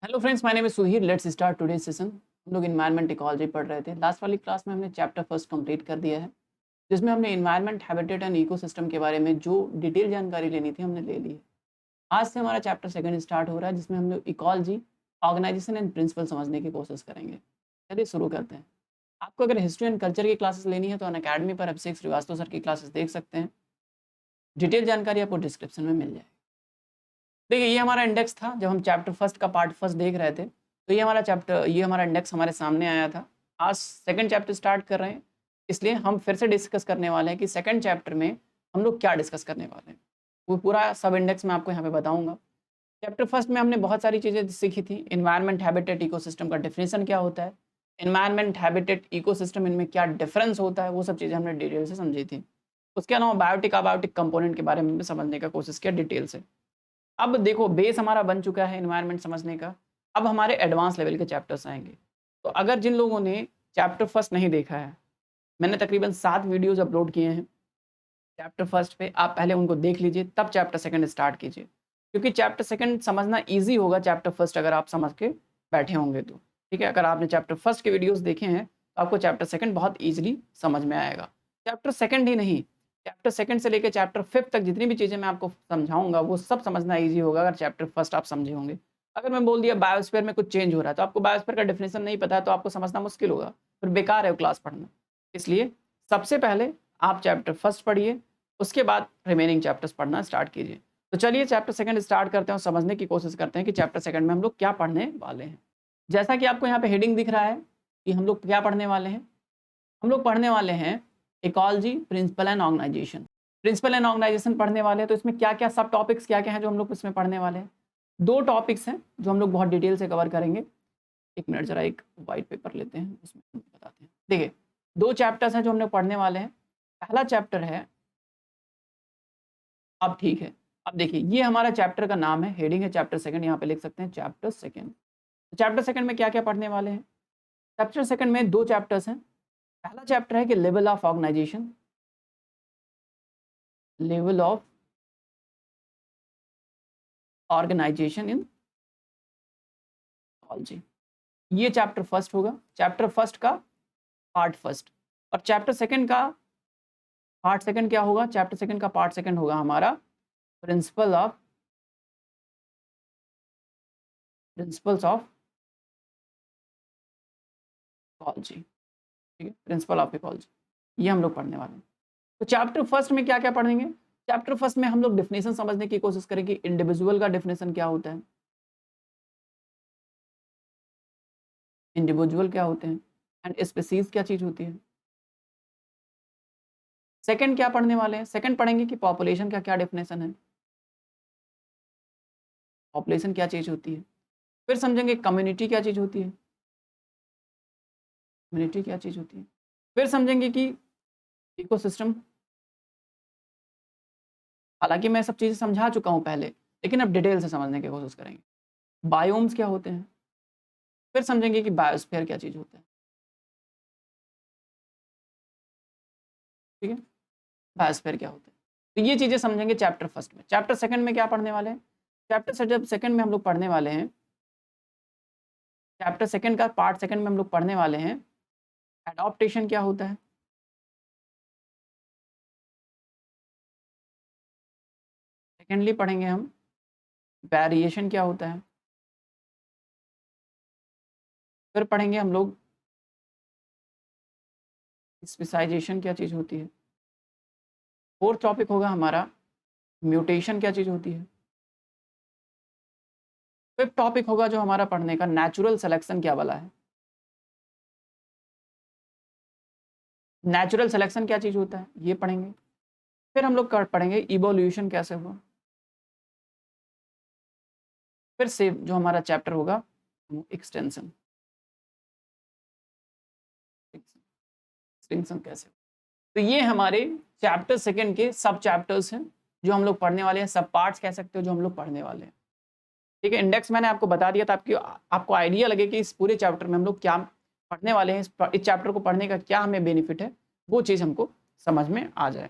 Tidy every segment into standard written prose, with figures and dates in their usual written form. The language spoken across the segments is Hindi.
Hello friends, my name is Sudhir. Let's start today session. हम लोग एनवायरनमेंट इकोलॉजी पढ़ रहे थे। लास्ट वाली क्लास में हमने चैप्टर फर्स्ट कंप्लीट कर दिया है, जिसमें हमने एनवायरनमेंट, हैबिटेट एंड इकोसिस्टम के बारे में जो डिटेल जानकारी लेनी थी हमने ले ली है। आज से हमारा चैप्टर सेकंड स्टार्ट हो रहा है, जिसमें हम लोग इकोलॉजी, ऑर्गेनाइजेशन एंड प्रिंसिपल समझने की कोशिश करेंगे। चलिए शुरू करते हैं। आपको अगर हिस्ट्री एंड कल्चर की क्लासेस लेनी है तो अनअकैडमी पर अभिषेक श्रीवास्तव सर की क्लासेस देख सकते हैं। डिटेल जानकारी आपको डिस्क्रिप्शन में मिल जाएगी। देखिए, ये हमारा इंडेक्स था जब हम चैप्टर फर्स्ट का पार्ट फर्स्ट देख रहे थे। तो ये हमारा इंडेक्स हमारे सामने आया था। आज सेकंड चैप्टर स्टार्ट कर रहे हैं, इसलिए हम फिर से डिस्कस करने वाले हैं कि सेकंड चैप्टर में हम लोग क्या डिस्कस करने वाले हैं। वो पूरा सब इंडेक्स मैं आपको यहाँ पे बताऊंगा। चैप्टर फर्स्ट में हमने बहुत सारी चीज़ें सीखी थी। एनवायरनमेंट, हैबिटेट, इकोसिस्टम का डेफिनेशन क्या होता है, एनवायरनमेंट, हैबिटेट, इकोसिस्टम, इनमें क्या डिफरेंस होता है, वो सब चीज़ें हमने डिटेल से समझी थी। उसके अलावा बायोटिक, अबायोटिक कंपोनेंट के बारे में भी समझने का कोशिश किया डिटेल से। अब देखो, बेस हमारा बन चुका है एनवायरनमेंट समझने का। अब हमारे एडवांस लेवल के चैप्टर्स आएंगे। तो अगर जिन लोगों ने चैप्टर फर्स्ट नहीं देखा है, मैंने तकरीबन 7 वीडियोस अपलोड किए हैं चैप्टर फर्स्ट पे। आप पहले उनको देख लीजिए, तब चैप्टर सेकंड स्टार्ट कीजिए, क्योंकि चैप्टर सेकंड समझना ईजी होगा चैप्टर फर्स्ट अगर आप समझ के बैठे होंगे तो। ठीक है, अगर आपने चैप्टर फर्स्ट के वीडियोस देखे हैं तो आपको चैप्टर सेकंड बहुत ईजिली समझ में आएगा। चैप्टर सेकंड ही नहीं, चैप्टर सेकंड से लेकर चैप्टर फिफ्थ तक जितनी भी चीज़ें मैं आपको समझाऊंगा वो सब समझना ईजी होगा अगर चैप्टर फर्स्ट आप समझे होंगे। अगर मैं बोल दिया बायोस्फीयर में कुछ चेंज हो रहा है तो आपको बायोस्फीयर का डेफिनेशन नहीं पता है तो आपको समझना मुश्किल होगा, फिर बेकार है वो क्लास पढ़ना। इसलिए सबसे पहले आप चैप्टर फर्स्ट पढ़िए, उसके बाद रिमेनिंग चैप्टर्स पढ़ना स्टार्ट कीजिए। तो चलिए चैप्टर सेकंड स्टार्ट करते हैं और समझने की कोशिश करते हैं कि चैप्टर सेकंड में हम लोग क्या पढ़ने वाले हैं। जैसा कि आपको यहाँ पे हेडिंग दिख रहा है कि हम लोग क्या पढ़ने वाले हैं। हम लोग पढ़ने वाले हैं ecology, principle and organization. Principle and organization पढ़ने वाले हैं, तो इसमें क्या क्या सब टॉपिक्स क्या क्या हैं जो हम लोग इसमें पढ़ने वाले हैं। 2 टॉपिक्स हैं जो हम लोग बहुत डिटेल से कवर करेंगे। एक मिनट, जरा एक वाइट पेपर लेते हैं, उसमें बताते हैं। देखिए, 2 चैप्टर्स हैं जो हम लोग पढ़ने वाले हैं। पहला चैप्टर है, अब ठीक है, अब देखिए ये हमारा चैप्टर का नाम है, हेडिंग है चैप्टर सेकंड, यहाँ पे लिख सकते हैं चैप्टर सेकंड। चैप्टर सेकंड में क्या क्या पढ़ने वाले हैं। चैप्टर सेकंड में 2 चैप्टर्स हैं। पहला चैप्टर है कि level of organization, level of organization in ecology. ये चैप्टर फर्स्ट होगा, चैप्टर फर्स्ट का पार्ट फर्स्ट। और चैप्टर सेकंड का पार्ट सेकंड क्या होगा, चैप्टर सेकंड का पार्ट सेकंड होगा हमारा प्रिंसिपल्स ऑफ इकोलॉजी। ठीक है, प्रिंसिपल ऑफ इकोलॉजी, ये हम लोग पढ़ने वाले हैं। तो चैप्टर फर्स्ट में क्या क्या पढ़ेंगे। चैप्टर फर्स्ट में हम लोग डेफिनेशन समझने की कोशिश करेंगे। इंडिविजुअल का डेफिनेशन क्या होता है, इंडिविजुअल क्या होते हैं, एंड स्पीसीज क्या चीज होती है। सेकंड क्या पढ़ने वाले हैं, सेकंड पढ़ेंगे कि पॉपुलेशन का क्या डेफिनेशन है, पॉपुलेशन क्या चीज होती है। फिर समझेंगे कम्युनिटी क्या चीज होती है, कम्युनिटी क्या चीज होती है। फिर समझेंगे कि इकोसिस्टम, हालांकि मैं सब चीजें समझा चुका हूं पहले, लेकिन अब डिटेल से समझने की कोशिश करेंगे। बायोम्स क्या होते हैं। फिर समझेंगे कि बायोस्फीयर क्या चीज होता है। ठीक है, बायोस्फीयर क्या होता है। तो ये चीजें समझेंगे चैप्टर फर्स्ट में। चैप्टर सेकंड में क्या पढ़ने वाले हैं, चैप्टर जब सेकंड में हम लोग पढ़ने वाले हैं, चैप्टर सेकंड का पार्ट सेकंड में हम लोग पढ़ने वाले हैं एडॉप्टेशन क्या होता है। सेकेंडली पढ़ेंगे हम वेरिएशन क्या होता है। फिर पढ़ेंगे हम लोग स्पेशलाइजेशन क्या चीज़ होती है। फोर्थ टॉपिक होगा हमारा म्यूटेशन क्या चीज़ होती है। फिफ्थ टॉपिक होगा जो हमारा पढ़ने का नेचुरल सिलेक्शन क्या वाला है। नेचुरल सिलेक्शन क्या चीज़ होता है ये पढ़ेंगे। फिर हम लोग पढ़ेंगे इवोल्यूशन कैसे हुआ। फिर से जो हमारा चैप्टर होगा एक्सटेंशन, एक्सटेंशन कैसे। तो ये हमारे चैप्टर सेकंड के सब चैप्टर्स हैं जो हम लोग पढ़ने वाले हैं, सब पार्ट्स कह सकते हो जो हम लोग पढ़ने वाले हैं। ठीक है, इंडेक्स मैंने आपको बता दिया था, आपको आइडिया लगे कि इस पूरे चैप्टर में हम लोग क्या पढ़ने वाले हैं, इस चैप्टर को पढ़ने का क्या हमें बेनिफिट है, वो चीज़ हमको समझ में आ जाए।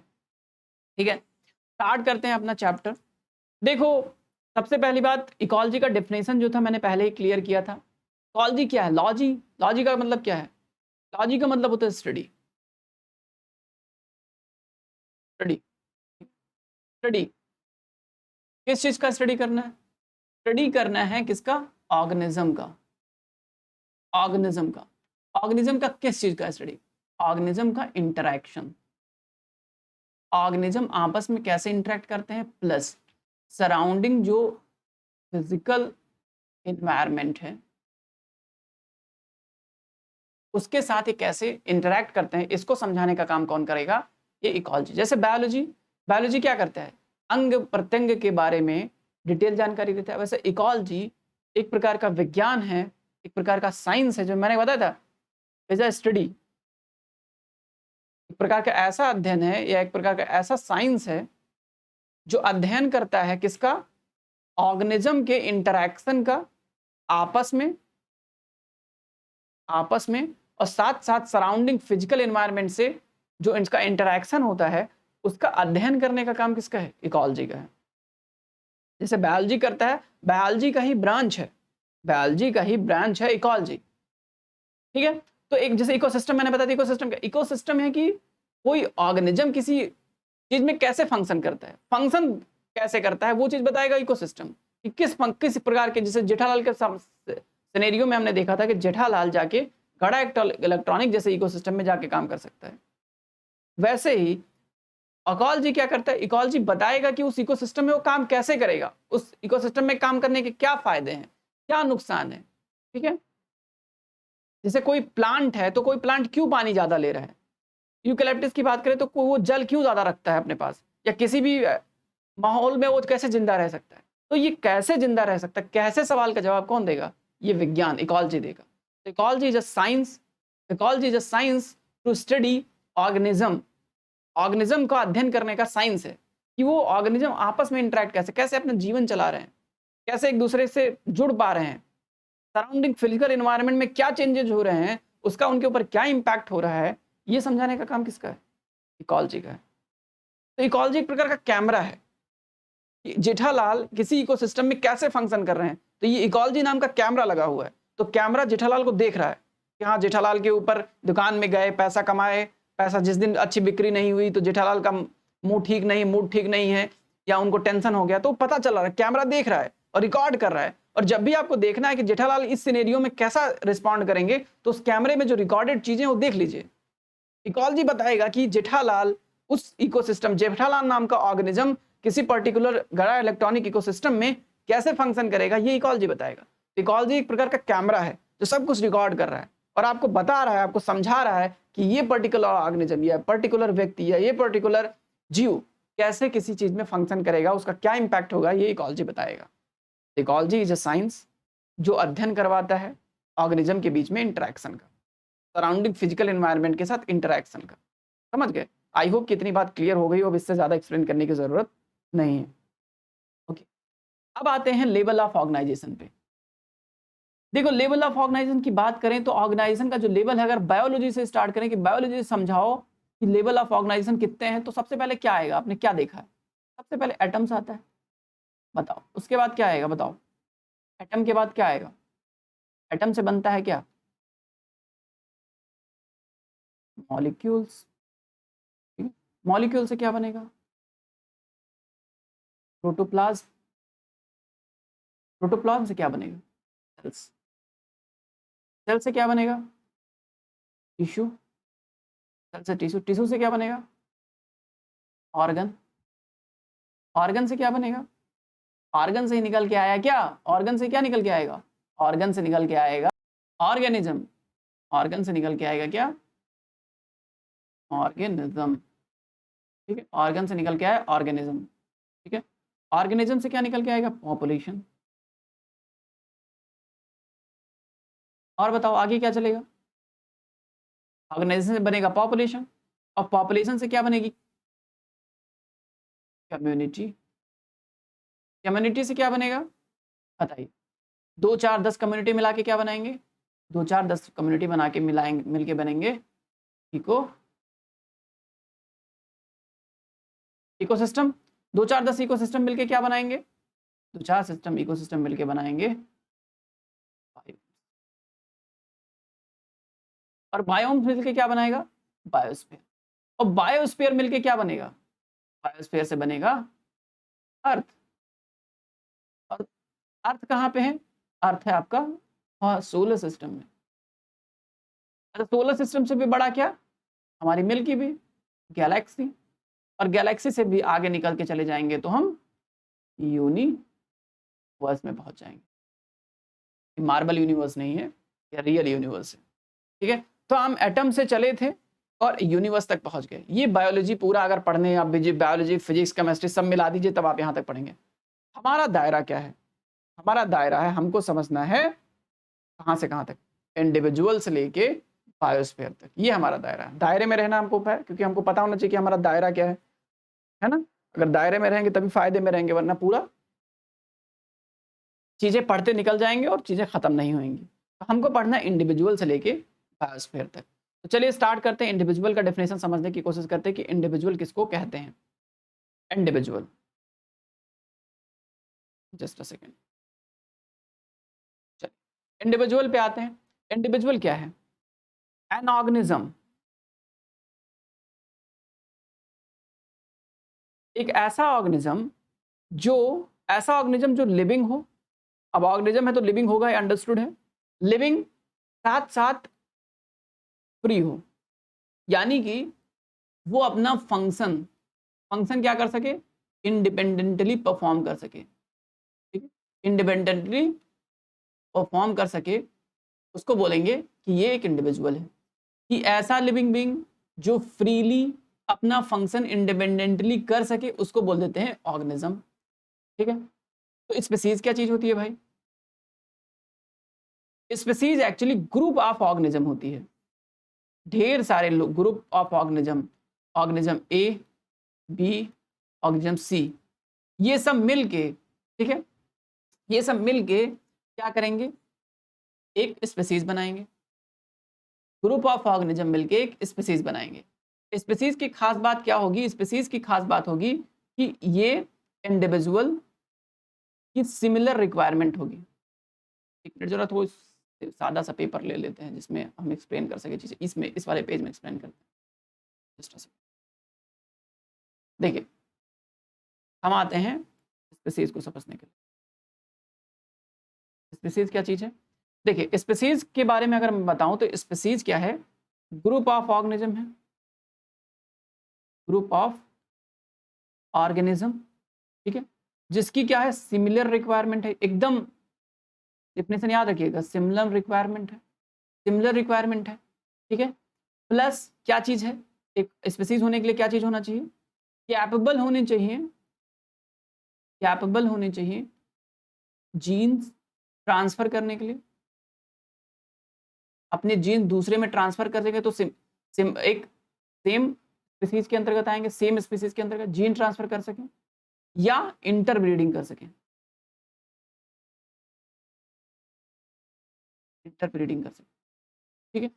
ठीक है, स्टार्ट करते हैं अपना चैप्टर। देखो, सबसे पहली बात, इकोलॉजी का डेफिनेशन जो था मैंने पहले ही क्लियर किया था। इकोलॉजी क्या है? लॉजी, लॉजी का मतलब क्या है? लॉजी का मतलब होता है स्टडी, स्टडी, स्टडी। किस चीज का स्टडी करना है? स्टडी करना है किसका? ऑर्गेनिज्म का, ऑर्गेनिज्म का। ऑर्गेनिज्म का किस चीज का स्टडी? ऑर्गेनिज्म का इंटरैक्शन। ऑर्गेनिज्म आपस में कैसे इंटरेक्ट करते हैं, प्लस सराउंडिंग जो फिजिकल इन्वायरमेंट है उसके साथ ये कैसे इंटरेक्ट करते हैं, इसको समझाने का काम कौन करेगा? ये इकोलॉजी। जैसे बायोलॉजी, बायोलॉजी क्या करता है? अंग प्रत्यंग के बारे में डिटेल जानकारी देता है। वैसे इकोलॉजी एक प्रकार का विज्ञान है, एक प्रकार का साइंस है, जो मैंने बताया था इज अ स्टडी। एक प्रकार का ऐसा अध्ययन है या एक प्रकार का ऐसा साइंस है जो अध्ययन करता है किसका? ऑर्गेनिज्म के इंटरैक्शन का आपस में, आपस में, और साथ साथ सराउंडिंग फिजिकल एनवायरनमेंट से जो इसका इंटरैक्शन होता है उसका अध्ययन करने का काम किसका है? इकोलॉजी का है। जैसे बायोलॉजी करता है, बायोलॉजी का ही ब्रांच है, बायोलॉजी का ही ब्रांच है इकोलॉजी। ठीक है, तो एक जैसे इकोसिस्टम मैंने बताया था, इकोसिस्टम क्या? इकोसिस्टम है कि कोई ऑर्गेनिज्म किसी चीज में कैसे फंक्शन करता है, फंक्शन कैसे करता है वो चीज बताएगा इकोसिस्टम। कि किस प्रकार के, जैसे जेठालाल के सिनेरियो में हमने देखा था कि जेठालाल जाके गड़ा इलेक्ट्रॉनिक जैसे इकोसिस्टम में जाके काम कर सकता है। वैसे ही इकोलॉजी क्या करता है? इकोलॉजी बताएगा कि उस इकोसिस्टम में वो काम कैसे करेगा, उस इकोसिस्टम में काम करने के क्या फायदे हैं, क्या नुकसान है। ठीक है, जैसे कोई प्लांट है तो कोई प्लांट क्यों पानी ज्यादा ले रहा है? यूकेलिप्टस की बात करें तो वो जल क्यों ज्यादा रखता है अपने पास, या किसी भी माहौल में वो कैसे जिंदा रह सकता है? तो ये कैसे जिंदा रह सकता है, कैसे सवाल का जवाब कौन देगा? ये विज्ञान, इकोलॉजी देगा। Ecology is a science, ecology is a science to study organism. Organism का अध्ययन करने का साइंस है कि वो ऑर्गेनिज्म आपस में इंटरेक्ट कैसे, कैसे अपना जीवन चला रहे हैं, कैसे एक दूसरे से जुड़ पा रहे हैं, सराउंडिंग फिजिकल एनवायरनमेंट में क्या चेंजेज हो रहे हैं, उसका उनके ऊपर क्या इंपैक्ट हो रहा है, ये समझाने का काम किसका है? इकोलॉजी का है। तो इकोलॉजी एक प्रकार का कैमरा है कि जेठालाल किसी इकोसिस्टम में कैसे फंक्शन कर रहे हैं, तो ये इकोलॉजी नाम का कैमरा लगा हुआ है। तो कैमरा जेठालाल को देख रहा है कि हाँ, जेठालाल के ऊपर दुकान में गए, पैसा कमाए, पैसा जिस दिन अच्छी बिक्री नहीं हुई तो जेठालाल का मूड ठीक नहीं है, या उनको टेंशन हो गया, तो पता चल रहा है, कैमरा देख रहा है और रिकॉर्ड कर रहा है। और जब भी आपको देखना है कि जेठालाल इस सिनेरियो में कैसा रिस्पॉन्ड करेंगे, तो उस कैमरे में जो रिकॉर्डेड चीजें वो देख लीजिए। इकोलॉजी बताएगा कि जेठालाल उस इकोसिस्टम, जेठालाल नाम का ऑर्गेनिज्म किसी पर्टिकुलर गड़ा इलेक्ट्रॉनिक इकोसिस्टम में कैसे फंक्शन करेगा, ये इकोलॉजी बताएगा। इकोलॉजी एक प्रकार का कैमरा है जो सब कुछ रिकॉर्ड कर रहा है और आपको बता रहा है, आपको समझा रहा है कि ये पर्टिकुलर ऑर्गेनिज्म या पर्टिकुलर व्यक्ति या ये पर्टिकुलर जीव कैसे किसी चीज में फंक्शन करेगा, उसका क्या इंपैक्ट होगा, ये इकोलॉजी बताएगा। इकोलॉजी इज अ साइंस जो अध्ययन करवाता है ऑर्गेनिज्म के बीच में इंटरेक्शन का, सराउंडिंग फिजिकल एनवायरनमेंट के साथ इंटरेक्शन का। समझ गए? आई होप कि इतनी बात क्लियर हो गई, अब इससे ज्यादा एक्सप्लेन करने की जरूरत नहीं है। ओके, अब आते हैं लेवल ऑफ ऑर्गेनाइजेशन पे। देखो, लेवल ऑफ ऑर्गेनाइजेशन की बात करें तो ऑर्गेनाइजेशन का जो लेवल है, अगर बायोलॉजी से स्टार्ट करें कि बायोलॉजी से समझाओ कि लेवल ऑफ ऑर्गेनाइजेशन कितने हैं, तो सबसे पहले क्या आएगा? आपने क्या देखा है? सबसे पहले एटम्स आता है, बताओ। उसके बाद क्या आएगा, बताओ। एटम के बाद क्या आएगा? एटम से बनता है क्या? मॉलिक्यूल्स। मॉलिक्यूल से क्या बनेगा? प्रोटोप्लाज्म। प्रोटोप्लाज्म से क्या बनेगा? सेल्स। सेल से क्या बनेगा? टिश्यू। सेल से टिश्यू। टिश्यू से क्या बनेगा? ऑर्गन। ऑर्गन से क्या बनेगा? ऑर्गन से ही निकल के आया क्या? ऑर्गन से क्या निकल के आएगा? ऑर्गन से निकल के आएगा ऑर्गेनिज्म। ऑर्गन से निकल के आएगा क्या? ऑर्गेनिज्म। ठीक है, ऑर्गन से निकल के आया ऑर्गेनिज्म। ठीक है, ऑर्गेनिज्म से क्या निकल के आएगा? पॉपुलेशन। और बताओ आगे क्या चलेगा? ऑर्गेनाइजेशन से बनेगा पॉपुलेशन, और पॉपुलेशन से क्या बनेगी? कम्युनिटी। कम्युनिटी से क्या बनेगा? बताइए। 2 4 10 कम्युनिटी मिला के क्या बनाएंगे? 2 4 10 कम्युनिटी बना के मिलाएंगे, मिलके बनेंगे इको इकोसिस्टम। 2 4 10 इकोसिस्टम मिलके क्या बनाएंगे? दो चार सिस्टम इकोसिस्टम मिलके बनाएंगे बायोम, और बायोम मिलके क्या बनाएगा? बायोस्फीयर। और बायोस्फीयर मिलके क्या बनेगा? बायोस्फीयर से बनेगा अर्थ। और अर्थ कहाँ पे है? अर्थ है आपका सोलर सिस्टम में। अच्छा, सोलर सिस्टम से भी बड़ा क्या? हमारी मिल्की वे, गैलेक्सी। और गैलेक्सी से भी आगे निकल के चले जाएंगे तो हम यूनिवर्स में पहुंच जाएंगे। मार्बल यूनिवर्स नहीं है, या रियल यूनिवर्स है। ठीक है, तो हम एटम से चले थे और यूनिवर्स तक पहुंच गए। ये बायोलॉजी पूरा अगर पढ़ने, आप बायोलॉजी, फिजिक्स, केमिस्ट्री सब मिला दीजिए तब आप यहाँ तक पढ़ेंगे। हमारा दायरा क्या है? हमारा दायरा है, हमको समझना है कहाँ से कहाँ तक, इंडिविजुअल से लेके बायोस्फीयर तक। ये हमारा दायरा है। दायरे में रहना हमको है, क्योंकि हमको पता होना चाहिए कि हमारा दायरा क्या है ना। अगर दायरे में रहेंगे तभी फायदे में रहेंगे, वरना पूरा चीजें पढ़ते निकल जाएंगे और चीजें खत्म नहीं होंगी। तो हमको पढ़ना है इंडिविजुअल से लेके बायोस्फीयर तक। तो चलिए स्टार्ट करते हैं। इंडिविजुअल का डेफिनेशन समझने की कोशिश करते हैं कि इंडिविजुअल किसको कहते हैं। इंडिविजुअल, जस्ट अ सेकेंड, चलिए इंडिविजुअल पे आते हैं। इंडिविजुअल क्या है? एन ऑर्गेनिज्म, एक ऐसा ऑर्गेनिज्म जो लिविंग हो। अब ऑर्गेनिज्म है तो लिविंग होगा, अंडरस्टूड है। लिविंग साथ साथ फ्री हो, यानी कि वो अपना फंक्शन क्या कर सके? इंडिपेंडेंटली परफॉर्म कर सके। ठीक है, इंडिपेंडेंटली परफॉर्म कर सके, उसको बोलेंगे कि ये एक इंडिविजुअल है। कि ऐसा लिविंग बीइंग जो फ्रीली अपना फंक्शन इंडिपेंडेंटली कर सके, उसको बोल देते हैं ऑर्गेनिज्म। ठीक है, तो स्पीसीज क्या चीज होती है भाई? Species actually group of organism होती है। ढेर सारे group of organism A, B, organism C, ये सब मिलके, ठीक है, ये सब मिलके क्या करेंगे? एक स्पीसीज बनाएंगे। ग्रुप ऑफ ऑर्गेनिज्म मिलके एक स्पीसीज बनाएंगे। स्पीसीज की खास बात क्या होगी? स्पीसीज की खास बात होगी कि ये इंडिविजुअल की सिमिलर रिक्वायरमेंट होगी। एक मिनट जरा थोड़ा सादा सा पेपर ले लेते हैं जिसमें हम एक्सप्लेन कर सके चीजें। इसमें इस वाले पेज में एक्सप्लेन करते हैं। जस्ट अ सेकंड, देखिए हम आते हैं स्पीसीज को समझने के लिए। स्पीसीज क्या चीज है? देखिए स्पीसीज के बारे में अगर मैं बताऊं तो स्पीसीज क्या है? ग्रुप ऑफ ऑर्गेनिज्म है, ग्रुप ऑफ ऑर्गेनिज्म, ठीक है, जिसकी क्या है? सिमिलर रिक्वायरमेंट है। एकदम डेफिनेशन याद रखिएगा, सिमिलर रिक्वायरमेंट है, सिमिलर रिक्वायरमेंट है। ठीक है, प्लस क्या चीज है? एक स्पीसीज होने के लिए क्या चीज होना चाहिए? कैपेबल होने चाहिए, कैपेबल होने चाहिए जीन्स ट्रांसफर करने के लिए। अपने जीन दूसरे में ट्रांसफर कर देंगे तो एक सेम स्पीसीज के अंतर्गत आएंगे, सेम स्पीसीज के अंतर्गत जीन ट्रांसफर कर सकें या इंटरब्रीडिंग कर सकें, इंटरब्रीडिंग कर सकें। ठीक है,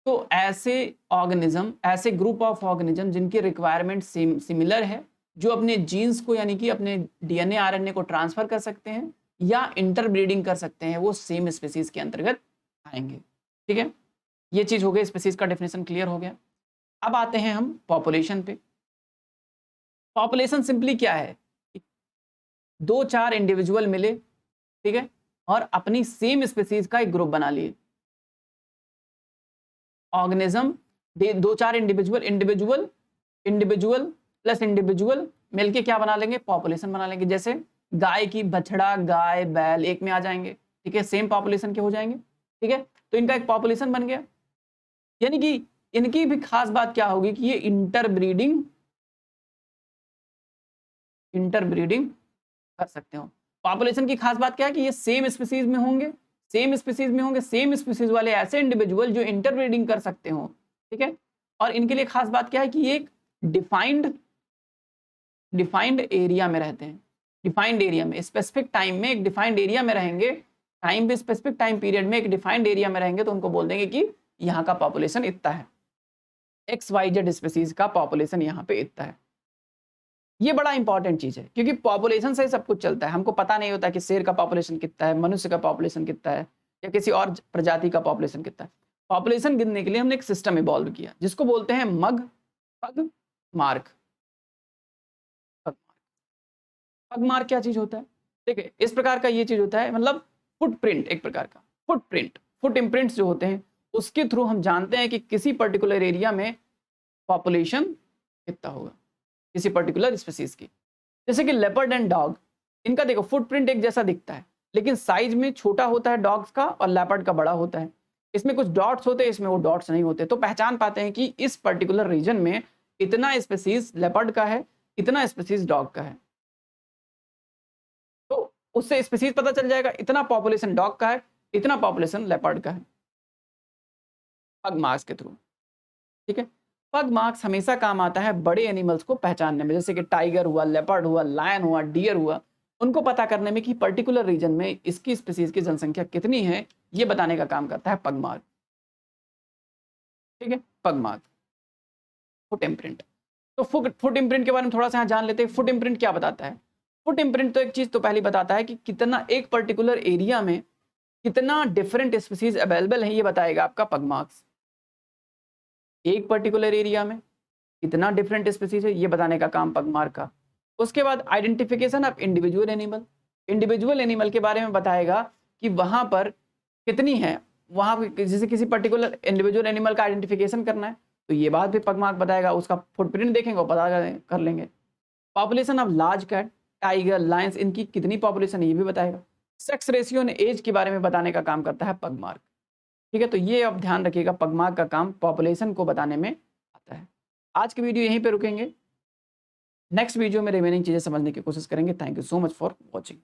तो ऐसे ऑर्गेनिज्म, ऐसे ग्रुप ऑफ ऑर्गेनिज्म जिनकी रिक्वायरमेंट सिमिलर है, जो अपने जीन्स को यानी कि अपने डीएनए आरएनए को ट्रांसफर कर सकते हैं या इंटरब्रीडिंग कर सकते हैं, वो सेम स्पीसीज के अंतर्गत आएंगे। ठीक है, ये चीज हो गई, स्पीसीज का डेफिनेशन क्लियर हो गया। अब आते हैं हम पॉपुलेशन पे। पॉपुलेशन सिंपली क्या है? दो चार इंडिविजुअल मिले, ठीक है, और अपनी सेम स्पीसीज का एक ग्रुप बना लिए। ऑर्गेनिज्म, दो चार इंडिविजुअल प्लस इंडिविजुअल मिलके क्या बना लेंगे? पॉपुलेशन बना लेंगे। जैसे गाय की बछड़ा, गाय, बैल एक में आ जाएंगे, ठीक है, सेम पॉपुलेशन के हो जाएंगे। ठीक है, तो इनका एक पॉपुलेशन बन गया। यानी कि इनकी भी खास बात क्या होगी कि ये इंटरब्रीडिंग कर सकते हो। पॉपुलेशन की खास बात क्या है कि ये सेम स्पीसीज में होंगे, सेम स्पीसीज वाले ऐसे इंडिविजुअल जो इंटरब्रीडिंग कर सकते हो। ठीक है, और इनके लिए खास बात क्या है कि ये एक डिफाइंड एरिया में रहते हैं। डिफाइंड एरिया में, स्पेसिफिक टाइम में एक डिफाइंड एरिया में रहेंगे, टाइम भी स्पेसिफिक टाइम पीरियड में एक डिफाइंड एरिया में रहेंगे, तो उनको बोल देंगे कि यहाँ का पॉपुलेशन इतना है, XYZ स्पीसीज का पॉपुलेशन यहाँ पे इतना है। ये बड़ा इंपॉर्टेंट चीज है, क्योंकि पॉपुलेशन से सब कुछ चलता है। हमको पता नहीं होता कि शेर का पॉपुलेशन कितना है, मनुष्य का पॉपुलेशन कितना है, या किसी और प्रजाति का पॉपुलेशन कितना है। पॉपुलेशन गिनने के लिए हमने एक सिस्टम इवॉल्व किया जिसको बोलते हैं मग पग मार्क। पग मार्क क्या चीज होता है? देखिए, इस प्रकार का ये चीज होता है, मतलब फुटप्रिंट, एक प्रकार का फुटप्रिंट, फुट इम्प्रिंट्स जो होते हैं, उसके थ्रू हम जानते हैं कि किसी पर्टिकुलर एरिया में पॉपुलेशन कितना होगा, किसी पर्टिकुलर स्पीसीज की। जैसे कि लेपर्ड एंड डॉग, इनका देखो फुटप्रिंट एक जैसा दिखता है, लेकिन साइज में छोटा होता है डॉग्स का और लेपर्ड का बड़ा होता है। इसमें कुछ डॉट्स होते हैं, इसमें वो डॉट्स नहीं होते, तो पहचान पाते हैं कि इस पर्टिकुलर रीजन में इतना स्पीसीज लेपर्ड का है, इतना स्पीसीज डॉग का है। तो उससे स्पीसीज पता चल जाएगा, इतना पॉपुलेशन डॉग का है, इतना पॉपुलेशन लेपर्ड का है, पग मार्क्स के थ्रू। ठीक है, पग मार्क्स हमेशा काम आता है बड़े एनिमल्स को पहचानने में, जैसे कि टाइगर हुआ, लेपर्ड हुआ, लायन हुआ, डियर हुआ, उनको पता करने में कि पर्टिकुलर रीजन में इसकी स्पीसीज की जनसंख्या कितनी है, ये बताने का काम करता है पग मार्क। ठीक है, पग मार्क, फुट इम्प्रिंट। तो फुट इम्प्रिंट के बारे में थोड़ा सा यहाँ जान लेते हैं। फुट इम्प्रिंट क्या बताता है? फुट इम्प्रिंट तो एक चीज तो पहले बताता है कि कितना एक पर्टिकुलर एरिया में कितना डिफरेंट स्पीसीज अवेलेबल है, ये बताएगा आपका पग मार्क्स। एक पर्टिकुलर एरिया में कितना डिफरेंट स्पीसीज है, ये बताने का काम पग मार्क का। उसके बाद identification of individual animal, individual animal के बारे में बताएगा कि वहां पर कितनी है, वहां जैसे किसी पर्टिकुलर इंडिविजुअल एनिमल का आइडेंटिफिकेशन करना है, तो ये बात भी पग मार्क बताएगा, उसका फुटप्रिंट देखेंगे और पता कर लेंगे। Population of large cat, tiger, lions, इनकी कितनी पॉपुलेशन है ये भी बताएगा। सेक्स रेशियो ने एज के बारे में बताने का काम करता है पग मार्क। ठीक है, तो ये अब ध्यान रखिएगा, पग मार्क का काम पॉपुलेशन को बताने में आता है। आज की वीडियो यहीं पे रुकेंगे, नेक्स्ट वीडियो में रिमेनिंग चीजें समझने की कोशिश करेंगे। Thank you so much for watching.